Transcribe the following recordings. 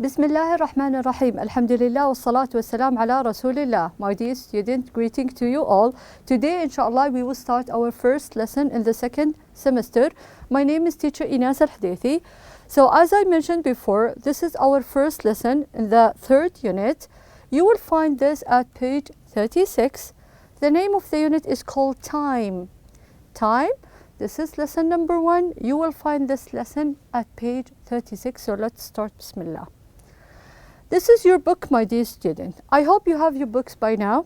بسم الله الرحمن الرحيم. Alhamdulillah والصلاة والسلام على رسول الله. My dear student, greeting to you all. Today, inshallah, we will start our first lesson in the second semester. My name is teacher Inas Al-Hadithi. So as I mentioned before, this is our first lesson in the third unit. You will find this at page 36. The name of the unit is called Time. Time. This is lesson number 1. You will find this lesson at page 36. So let's start. Bismillah. This is your book, my dear student. I hope you have your books by now.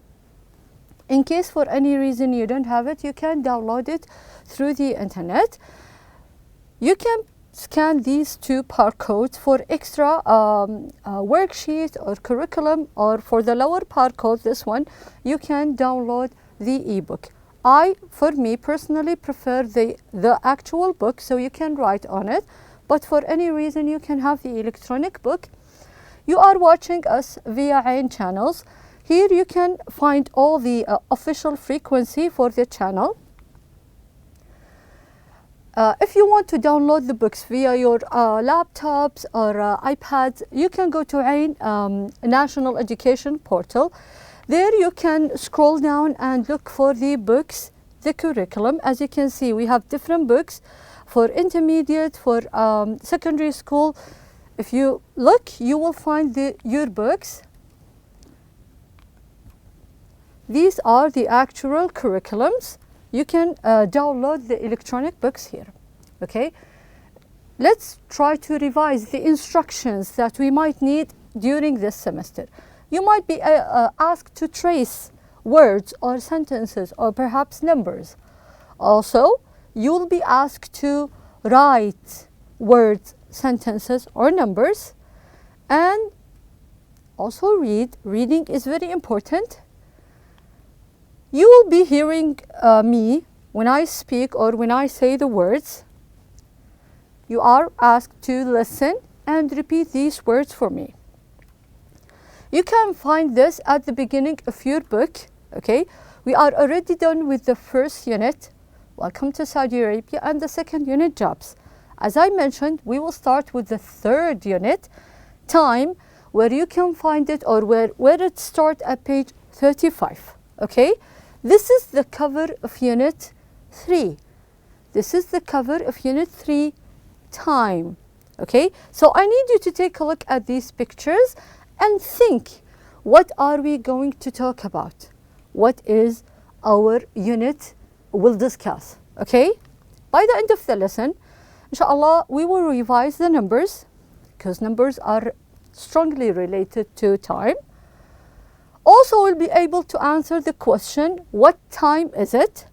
In case for any reason you don't have it, you can download it through the internet. You can scan these two barcodes for extra worksheet or curriculum, or for the lower barcode, this one, you can download the ebook. For me personally, prefer the actual book, so you can write on it. But for any reason, you can have the electronic book. You are watching us via AIN channels. Here you can find all the official frequency for the channel. If you want to download the books via your laptops or iPads, you can go to AIN National Education Portal. There you can scroll down and look for the books, the curriculum. As you can see, we have different books for intermediate, for secondary school. If you look, you will find your books. These are the actual curriculums. You can download the electronic books here. Okay, let's try to revise the instructions that we might need during this semester. You might be asked to trace words or sentences or perhaps numbers. Also, you will be asked to write words, sentences or numbers, and also read. Reading is very important. You will be hearing me when I speak or when I say the words. You are asked to listen and repeat these words for me. You can find this at the beginning of your book. Okay, we are already done with the first unit, Welcome to Saudi Arabia, and the second unit, Jobs. As I mentioned, we will start with the third unit, Time, where you can find it, or where it starts at page 35. Okay, this is the cover of unit 3. This is the cover of unit 3, Time. Okay, so I need you to take a look at these pictures and think, what are we going to talk about? What is our unit will discuss? Okay, by the end of the lesson, inshallah, we will revise the numbers, because numbers are strongly related to time. Also, we'll be able to answer the question, what time is it?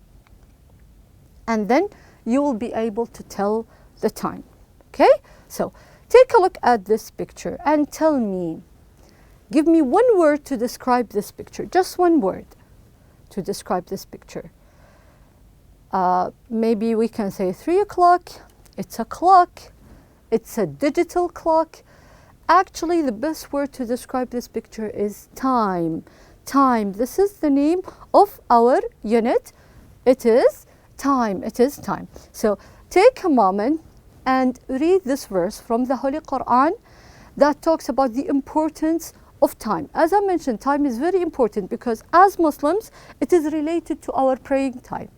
And then you will be able to tell the time. Okay, so take a look at this picture and tell me, give me one word to describe this picture, just one word to describe this picture. Maybe we can say 3 o'clock, it's a clock, it's a digital clock. Actually, the best word to describe this picture is time. Time. This is the name of our unit. It is time. It is time. So take a moment and read this verse from the Holy Quran that talks about the importance of time. As I mentioned, time is very important because as Muslims, it is related to our praying time.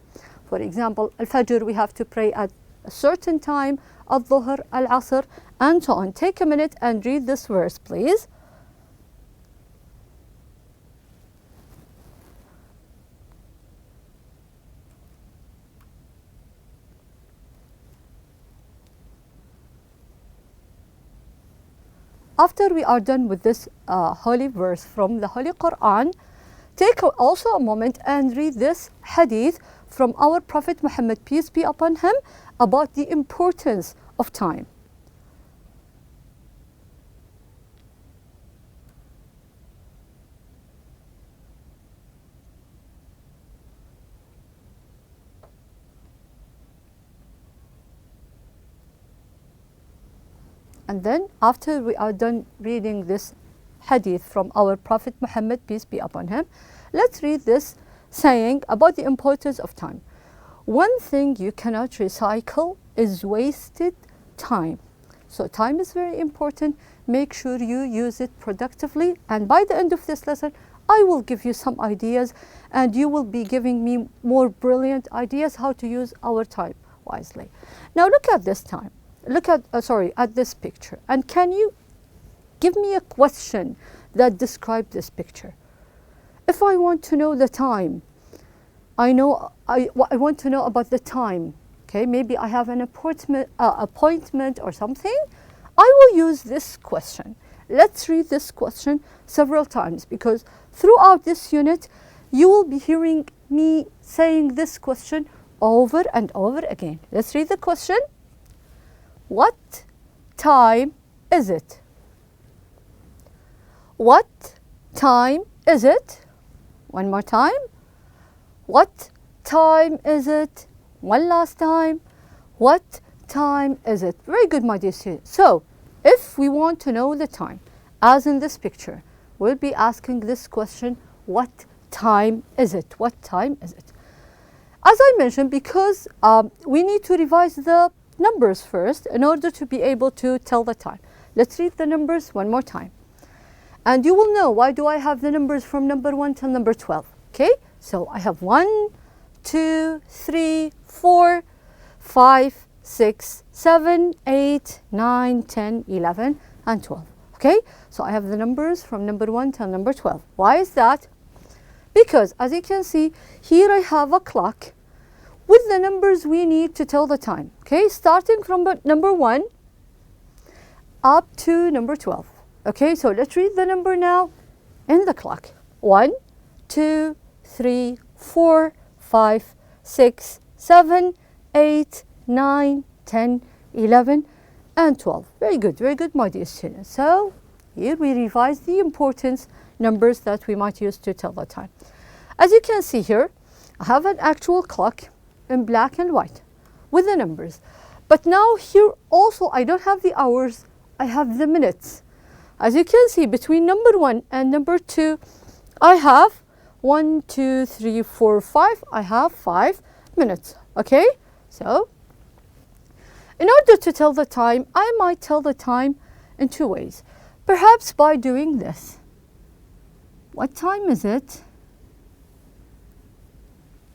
For example, Al-Fajr, we have to pray at a certain time, Al-Dhuhr, Al-Asr, and so on. Take a minute and read this verse, please. After we are done with this holy verse from the Holy Quran, take also a moment and read this hadith from our Prophet Muhammad, peace be upon him, about the importance of time. And then after we are done reading this hadith from our Prophet Muhammad, peace be upon him, let's read this saying about the importance of time. One thing you cannot recycle is wasted time. So time is very important make sure you use it productively. And by the end of this lesson, I will give you some ideas, and you will be giving me more brilliant ideas how to use our time wisely. Now look at this time. Look at, at this picture. And can you give me a question that describes this picture? If I want to know the time, I want to know about the time. Okay, maybe I have an appointment or something. I will use this question. Let's read this question several times, because throughout this unit, you will be hearing me saying this question over and over again. Let's read the question. What time is it? What time is it? One more time. What time is it? One last time. What time is it? Very good, my dear students. So, if we want to know the time, as in this picture, we'll be asking this question, what time is it? What time is it? As I mentioned, because we need to revise the numbers first in order to be able to tell the time. Let's read the numbers one more time. And you will know why do I have the numbers from number 1 till number 12. Okay? So I have 1, 2, 3, 4, 5, 6, 7, 8, 9, 10, 11, and 12. Okay? So I have the numbers from number 1 till number 12. Why is that? Because as you can see, here I have a clock with the numbers we need to tell the time. Okay? Starting from number 1 up to number 12. Okay? So let's read the number now in the clock. 1, 2, 3, 4, 5, 6, 7, 8, 9, 10, 11, and 12. Very good, my dear students. So here we revise the important numbers that we might use to tell the time. As you can see here, I have an actual clock in black and white with the numbers. But now here also I don't have the hours, I have the minutes. As you can see, between number 1 and number 2, I have 1, 2, 3, 4, 5. I have 5 minutes. Okay? So, in order to tell the time, I might tell the time in 2 ways. Perhaps by doing this. What time is it?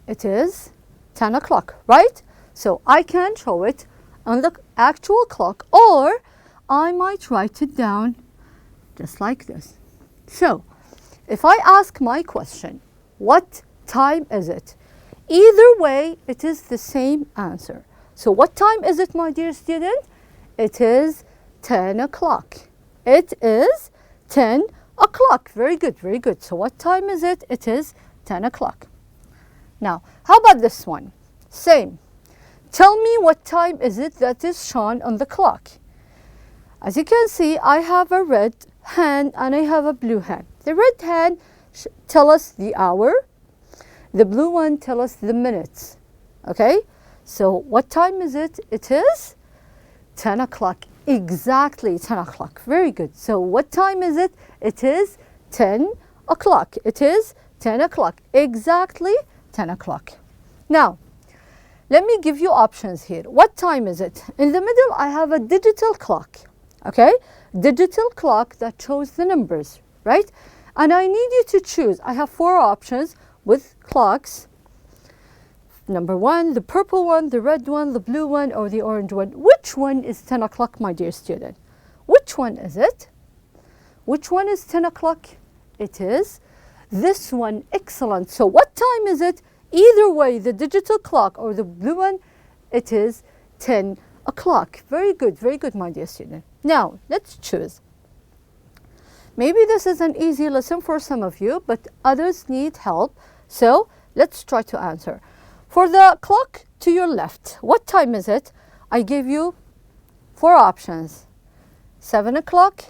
It is 10 o'clock, right? So I can show it on the actual clock, or I might write it down just like this. So, if I ask my question, what time is it? Either way, it is the same answer. So what time is it, my dear student? It is 10 o'clock. It is 10 o'clock. Very good. So what time is it? It is 10 o'clock. Now, how about this one? Same. Tell me what time is it that is shown on the clock. As you can see, I have a red hand and I have a blue hand. The red hand tells us the hour. The blue one tells us the minutes. Okay? So what time is it? It is 10 o'clock. Exactly 10 o'clock. Very good. So what time is it? It is 10 o'clock. It is 10 o'clock. Exactly 10 o'clock. Now, let me give you options here. What time is it? In the middle, I have a digital clock. Okay? Digital clock that shows the numbers, right? And I need you to choose. I have 4 options with clocks. Number 1, the purple one, the red one, the blue one, or the orange one. Which one is 10 o'clock, my dear student? Which one is it? Which one is 10 o'clock? It is this one. Excellent. So what time is it? Either way, the digital clock or the blue one, it is 10 o'clock. Very good, my dear student. Now, let's choose. Maybe this is an easy lesson for some of you, but others need help. So let's try to answer. For the clock to your left, what time is it? I gave you 4 options. 7 o'clock,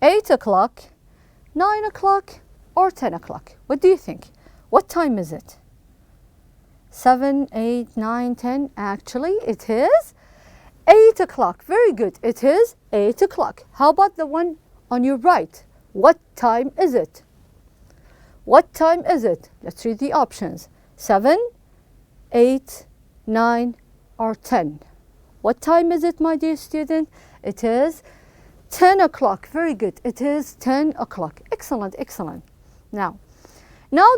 8 o'clock, 9 o'clock, or 10 o'clock. What do you think? What time is it? 7, 8, 9, 10. Actually, it is 8 o'clock. Very good. It is 8 o'clock. How about the one on your right? What time is it? What time is it? Let's read the options. 7, 8, 9, or 10. What time is it, my dear student? It is 10 o'clock. Very good. It is 10 o'clock. Excellent, excellent. Now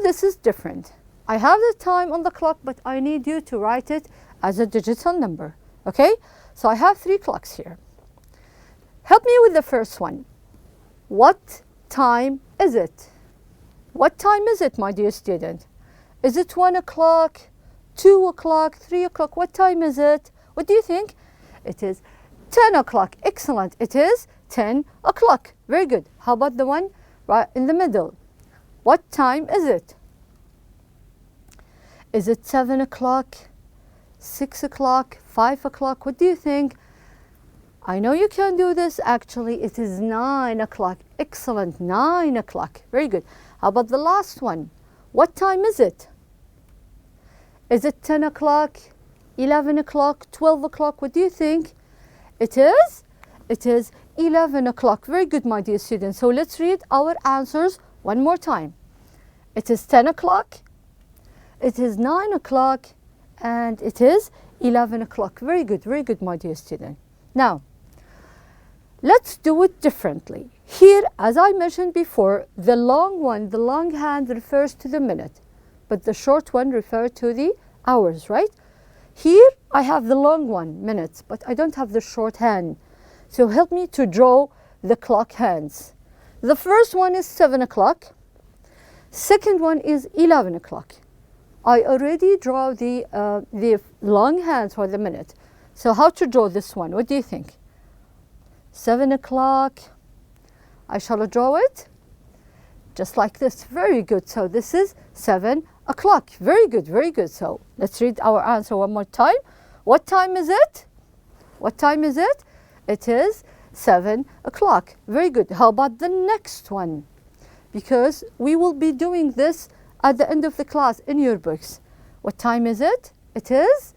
this is different. I have the time on the clock, but I need you to write it as a digital number. Okay? So I have 3 clocks here. Help me with the first one. What time is it? What time is it, my dear student? Is it 1 o'clock, 2 o'clock, 3 o'clock? What time is it? What do you think? It is 10 o'clock. Excellent. It is 10 o'clock. Very good. How about the one right in the middle? What time is it? Is it 7 o'clock, 6 o'clock, 5 o'clock? What do you think? I know you can do this. Actually, it is 9 o'clock. Excellent. 9 o'clock. Very good. How about the last one? What time is it? Is it 10 o'clock, 11 o'clock, 12 o'clock? What do you think? It is 11 o'clock. Very good, my dear students. So let's read our answers one more time. It is 10 o'clock, it is 9 o'clock, and it is 11 o'clock. Very good, my dear student. Now, let's do it differently. Here, as I mentioned before, the long one, the long hand refers to the minute, but the short one refers to the hours, right? Here, I have the long one, minutes, but I don't have the short hand. So help me to draw the clock hands. The first one is 7 o'clock. Second one is 11 o'clock. I already draw the long hands for the minute. So how to draw this one? What do you think? 7 o'clock. I shall draw it just like this. Very good. So this is 7 o'clock. Very good. So let's read our answer one more time. What time is it? What time is it? It is 7 o'clock. Very good. How about the next one? Because we will be doing this at the end of the class in your books. What time is it? It is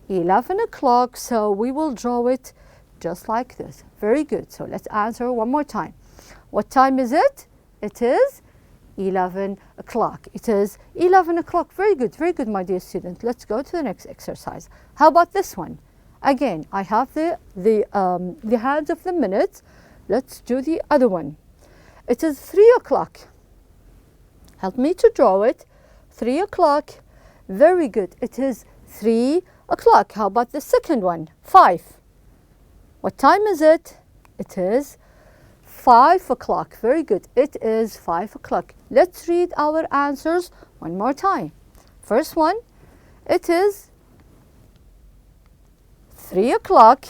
11 o'clock. So we will draw it just like this. Very good. So let's answer one more time. What time is it? It is 11 o'clock. It is 11 o'clock. Very good, my dear student. Let's go to the next exercise. How about this one? Again, I have the hands of the minutes. Let's do the other one. It is 3 o'clock. Help me to draw it. 3 o'clock. Very good. It is 3 o'clock. How about the second one? 5. What time is it? It is 5 o'clock. Very good. It is 5 o'clock. Let's read our answers one more time. First one, it is 3 o'clock.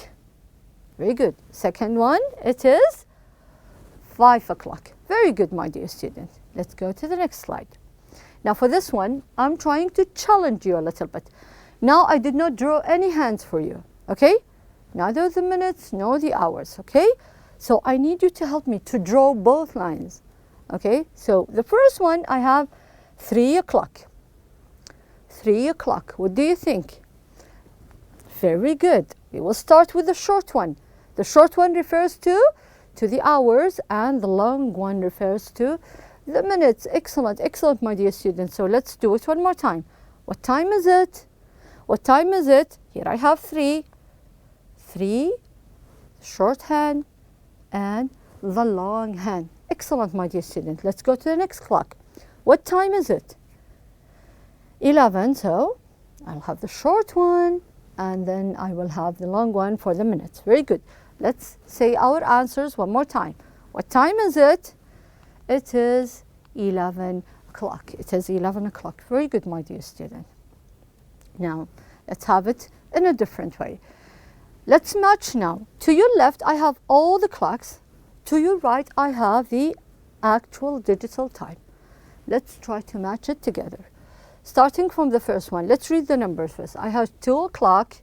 Very good. Second one, it is 5 o'clock. Very good, my dear student. Let's go to the next slide. Now for this one, I'm trying to challenge you a little bit. Now I did not draw any hands for you, okay? Neither the minutes nor the hours, okay? So I need you to help me to draw both lines, okay? So the first one, I have 3 o'clock. 3 o'clock. What do you think? Very good. We will start with the short one. The short one refers to the hours, and the long one refers to the minutes. Excellent, my dear students. So let's do it one more time. What time is it? What time is it? Here I have 3. 3, shorthand, and the long hand. Excellent, my dear student. Let's go to the next clock. What time is it? 11. So I'll have the short one, and then I will have the long one for the minutes. Very good. Let's say our answers one more time. What time is it? It is 11 o'clock. It is 11 o'clock. Very good, my dear student. Now, let's have it in a different way. Let's match now. To your left, I have all the clocks. To your right, I have the actual digital time. Let's try to match it together. Starting from the first one, let's read the numbers first. I have 2 o'clock,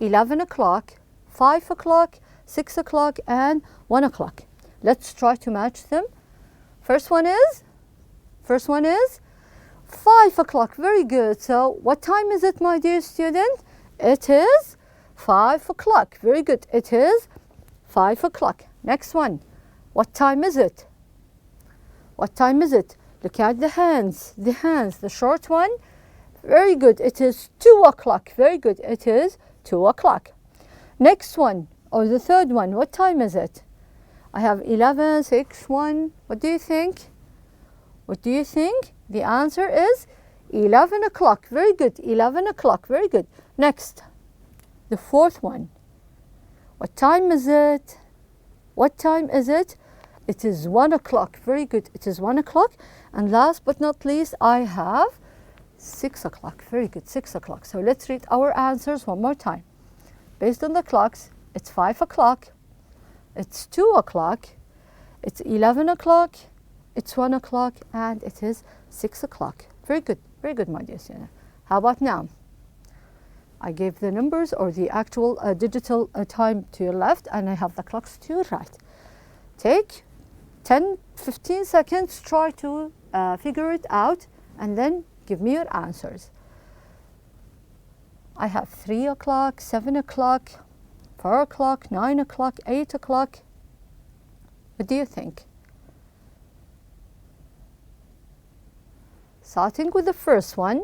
11 o'clock, 5 o'clock, 6 o'clock, and 1 o'clock. Let's try to match them. First one is 5 o'clock. Very good. So what time is it, my dear student? It is 5 o'clock. Very good. It is 5 o'clock. Next one. What time is it? What time is it? Look at the hands. The short one. Very good. It is 2 o'clock. Very good. It is 2 o'clock. Next one, or the third one. What time is it? I have 11, 6, 1. What do you think? What do you think? The answer is 11 o'clock. Very good. 11 o'clock. Very good. Next, the fourth one. What time is it? What time is it? It is 1 o'clock. Very good. It is 1 o'clock. And last but not least, I have 6 o'clock. Very good. 6 o'clock. So let's read our answers one more time. Based on the clocks, it's 5 o'clock. It's 2 o'clock. It's 11 o'clock. It's 1 o'clock. And it is 6 o'clock. Very good. Very good, my dear student. How about now? I gave the numbers or the actual digital time to your left, and I have the clocks to your right. Take 10, 15 seconds, try to figure it out, and then give me your answers. I have 3 o'clock, 7 o'clock, 4 o'clock, 9 o'clock, 8 o'clock. What do you think? Starting with the first one.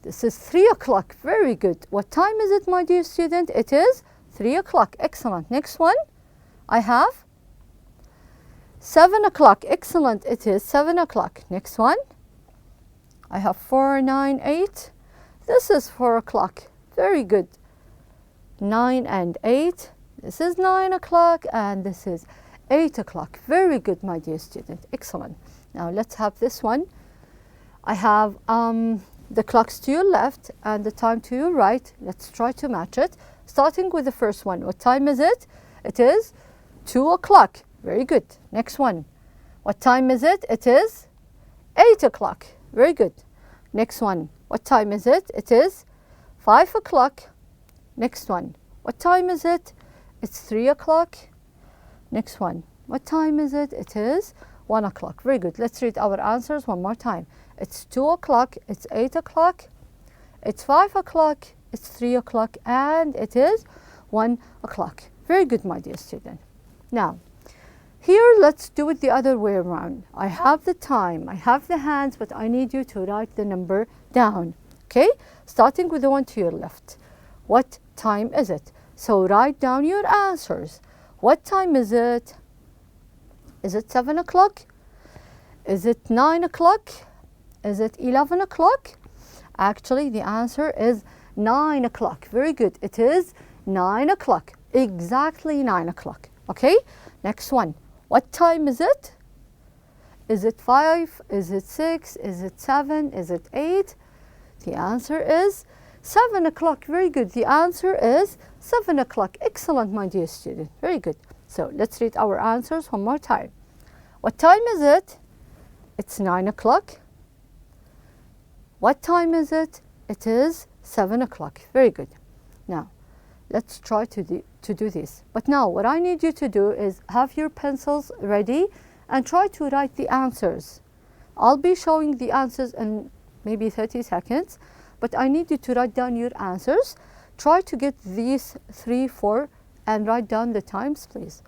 This is 3 o'clock. Very good. What time is it, my dear student? It is 3 o'clock. Excellent. Next one. I have 7 o'clock. Excellent. It is 7 o'clock. Next one. I have 4, 9, 8. This is 4 o'clock. Very good. 9 and 8. This is 9 o'clock and this is 8 o'clock. Very good, my dear student. Excellent. Now let's have this one. I have the clocks to your left and the time to your right. Let's try to match it. Starting with the first one. What time is it? It is 2 o'clock. Very good. Next one. What time is it? It is 8 o'clock. Very good. Next one. What time is it? It is 5 o'clock. Next one. What time is it? It's 3 o'clock. Next one. What time is it? It is 1 o'clock. Very good. Let's read our answers one more time. It's 2 o'clock, it's 8 o'clock, it's 5 o'clock, it's 3 o'clock, and it is 1 o'clock. Very good, my dear student. Now, here let's do it the other way around. I have the time, I have the hands, but I need you to write the number down. Okay? Starting with the one to your left. What time is it? So write down your answers. What time is it? Is it 7 o'clock? Is it 9 o'clock? Is it 11 o'clock? Actually, the answer is 9 o'clock. Very good. It is 9 o'clock. Exactly 9 o'clock. Okay? Next one. What time is it? Is it 5? Is it 6? Is it 7? Is it 8? The answer is 7 o'clock. Very good. The answer is 7 o'clock. Excellent, my dear student. Very good. So let's read our answers one more time. What time is it? It's 9 o'clock. What time is it? It is 7 o'clock. Very good. Now, let's try to do this. But now, what I need you to do is have your pencils ready and try to write the answers. I'll be showing the answers in maybe 30 seconds, but I need you to write down your answers. Try to get these 3, 4, and write down the times, please.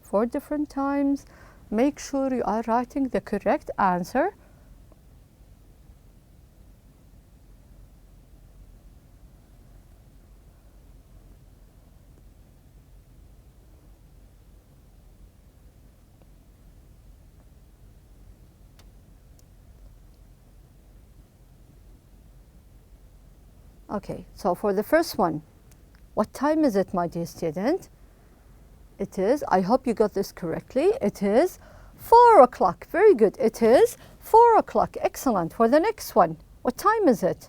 4 different times. Make sure you are writing the correct answer. Okay, so for the first one, what time is it, my dear student? It is, I hope you got this correctly, it is 4 o'clock. Very good. It is 4 o'clock. Excellent. For the next one, what time is it?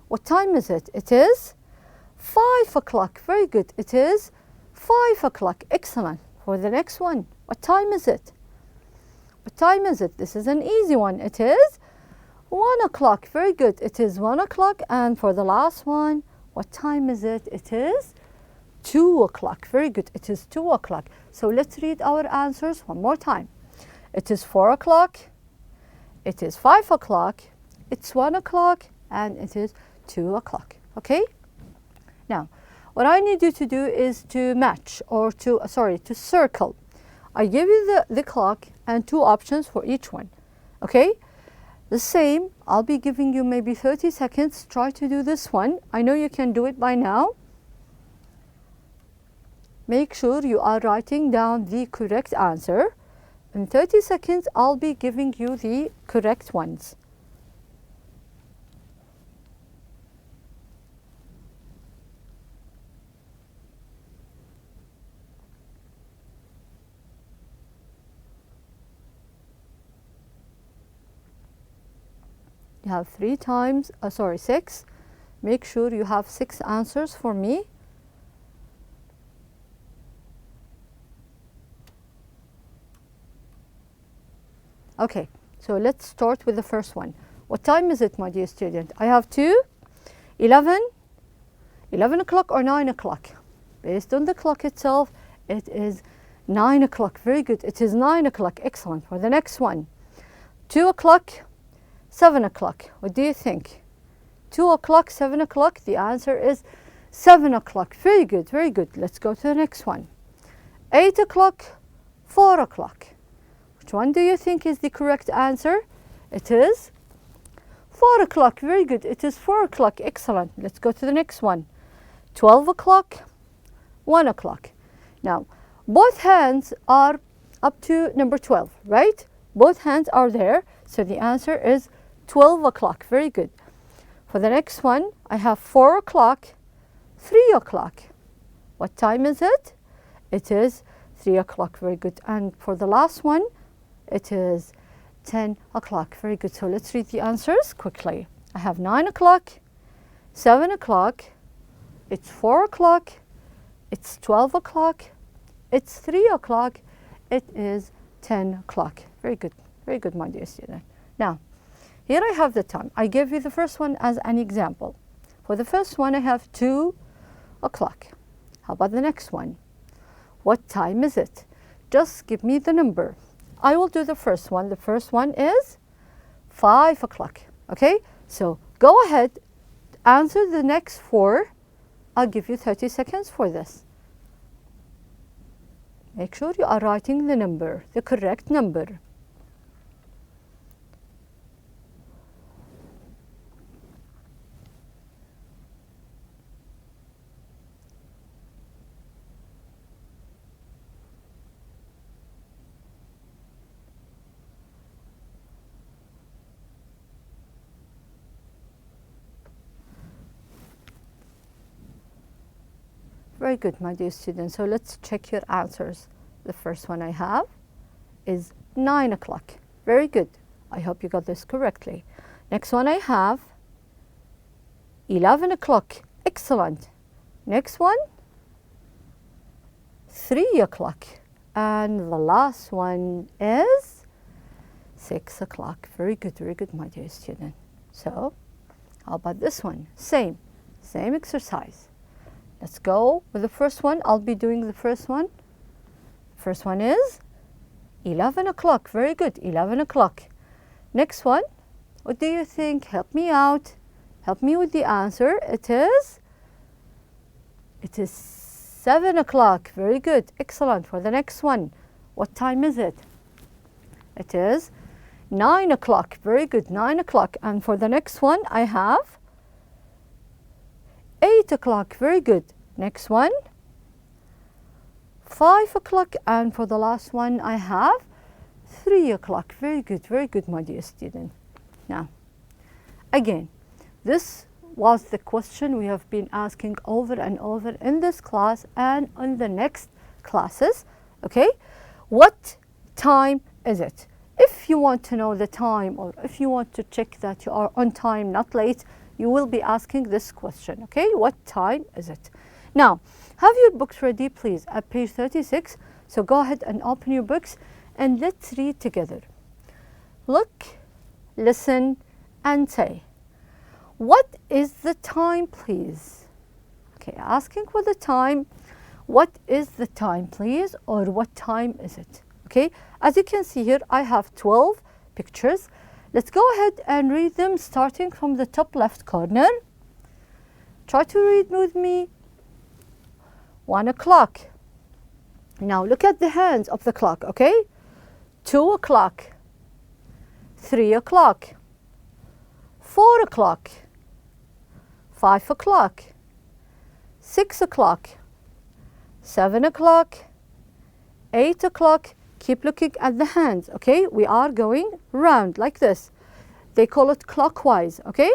What time is it? It is 5 o'clock. Very good. It is 5 o'clock. Excellent. For the next one, what time is it? What time is it? This is an easy one. It is 1 o'clock. Very good. It is 1 o'clock. And for the last one, what time is it? It is 2 o'clock. Very good. It is 2 o'clock. So let's read our answers one more time. It is 4 o'clock. It is 5 o'clock. It's 1 o'clock. And it is 2 o'clock. Okay? Now, what I need you to do is to match or to circle. I give you the clock and 2 options for each one. Okay? The same, I'll be giving you maybe 30 seconds. Try to do this one. I know you can do it by now. make sure you are writing down the correct answer. In 30 seconds, I'll be giving you the correct ones. You have 6. Make sure you have 6 answers for me. Okay, so let's start with the first one. What time is it, my dear student? I have 2, 11, 11 o'clock or 9 o'clock. Based on the clock itself, it is 9 o'clock. Very good. It is 9 o'clock. Excellent. For the next one, 2 o'clock, 7 o'clock. What do you think? 2 o'clock, 7 o'clock? The answer is 7 o'clock. Very good, very good. Let's go to the next one. 8 o'clock, 4 o'clock. Which one do you think is the correct answer? It is 4 o'clock. Very good. It is 4 o'clock. Excellent. Let's go to the next one. 12 o'clock, 1 o'clock. Now, both hands are up to number 12, right? Both hands are there. So the answer is 12 o'clock. Very good. For the next one, I have 4 o'clock, 3 o'clock. What time is it? It is 3 o'clock. Very good. And for the last one, it is 10 o'clock. Very good. So let's read the answers quickly. I have 9 o'clock, 7 o'clock, it's 4 o'clock, it's 12 o'clock, it's 3 o'clock, it is 10 o'clock. Very good. Very good, my dear student. Now, here I have the time. I gave you the first one as an example. For the first one, I have 2 o'clock. How about the next one? What time is it? Just give me the number. I will do the first one. The first one is 5 o'clock. Okay? So go ahead, answer the next 4. I'll give you 30 seconds for this. Make sure you are writing the number, the correct number. Very good, my dear students. So let's check your answers. The first one I have is 9 o'clock. Very good. I hope you got this correctly. Next one I have 11 o'clock. Excellent. Next one, 3 o'clock. And the last one is 6 o'clock. Very good, my dear student. So how about this one? Same exercise. Let's go with the first one. I'll be doing the first one. First one is 11 o'clock. Very good, 11 o'clock. Next one, what do you think? Help me out. Help me with the answer. It is 7 o'clock. Very good, excellent. For the next one, what time is it? It is 9 o'clock. Very good, 9 o'clock. And for the next one, I have 8 o'clock. Very good. Next one, 5 o'clock. And for the last one, I have 3 o'clock. Very good, my dear student. Now, again, this was the question we have been asking over and over in this class and in the next classes. Okay, what time is it? If you want to know the time, or if you want to check that you are on time, not late, you will be asking this question. Okay, what time is it? Now, have your books ready, please, at page 36. So go ahead and open your books and let's read together. Look, listen, and say, what is the time, please? Okay, asking for the time. What is the time, please? Or what time is it? Okay, as you can see here, I have 12 pictures. Let's go ahead and read them starting from the top left corner. Try to read with me. 1 o'clock. Now look at the hands of the clock, okay? 2 o'clock. 3 o'clock. 4 o'clock. 5 o'clock. 6 o'clock. 7 o'clock, 8 o'clock. Keep looking at the hands, okay? We are going round like this. They call it clockwise, okay?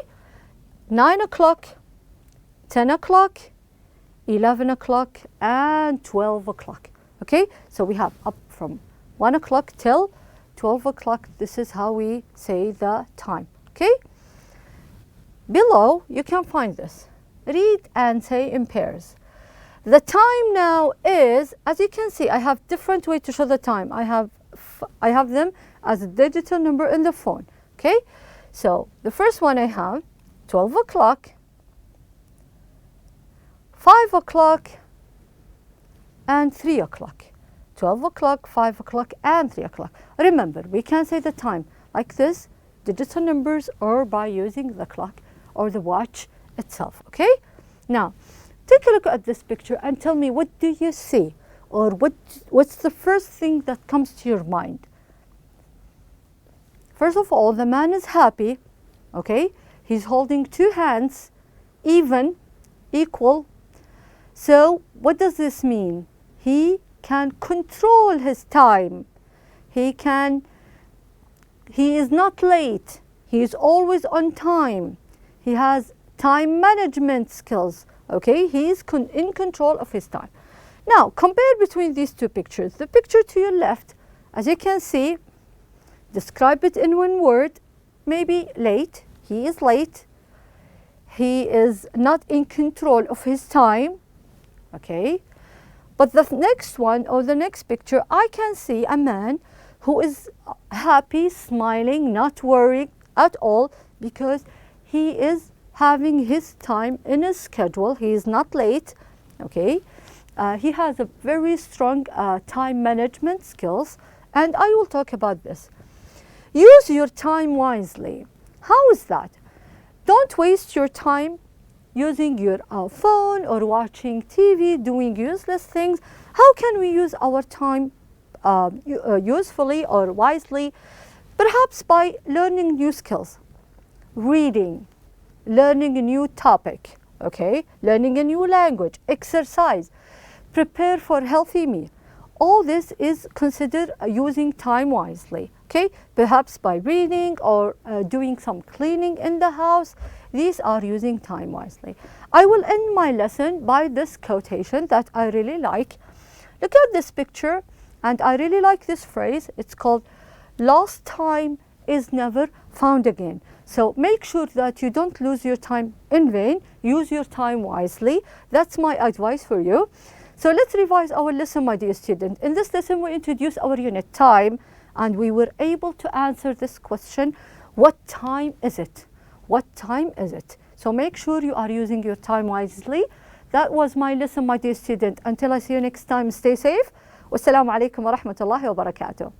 9 o'clock, 10 o'clock, 11 o'clock, and 12 o'clock, okay? So we have up from 1 o'clock till 12 o'clock. This is how we say the time, okay? Below, you can find this. Read and say in pairs. The time now is, as you can see, I have different way to show the time. I have them as a digital number in the phone, okay? So the first one I have 12 o'clock, 5 o'clock, and 3 o'clock. 12 o'clock, 5 o'clock, and 3 o'clock. Remember, we can say the time like this, digital numbers, or by using the clock or the watch itself, okay? Now, take a look at this picture and tell me, what do you see? Or what's the first thing that comes to your mind? First of all, the man is happy, okay? He's holding two hands, even, equal. So what does this mean? He can control his time. He is not late. He is always on time. He has time management skills. Okay, he is in control of his time. Now, compare between these two pictures. The picture to your left, as you can see, describe it in one word, maybe late. He is late. He is not in control of his time. Okay, but the next one, or the next picture, I can see a man who is happy, smiling, not worried at all, because he is having his time in his schedule. He is not late, okay? He has a very strong time management skills, and I will talk about this. Use your time wisely. How is that? Don't waste your time using your phone or watching TV, doing useless things. How can we use our time usefully or wisely? Perhaps by learning new skills, reading, learning a new topic, okay? Learning a new language, exercise, prepare for a healthy meal. All this is considered using time wisely, okay? Perhaps by reading or doing some cleaning in the house. These are using time wisely. I will end my lesson by this quotation that I really like. Look at this picture, and I really like this phrase. It's called, "Lost time is never found again." So make sure that you don't lose your time in vain. Use your time wisely. That's my advice for you. So let's revise our lesson, my dear student. In this lesson, we introduced our unit time, and we were able to answer this question, what time is it? What time is it? So make sure you are using your time wisely. That was my lesson, my dear student. Until I see you next time, stay safe. Wassalamu alaikum wa rahmatullahi wa barakatuh.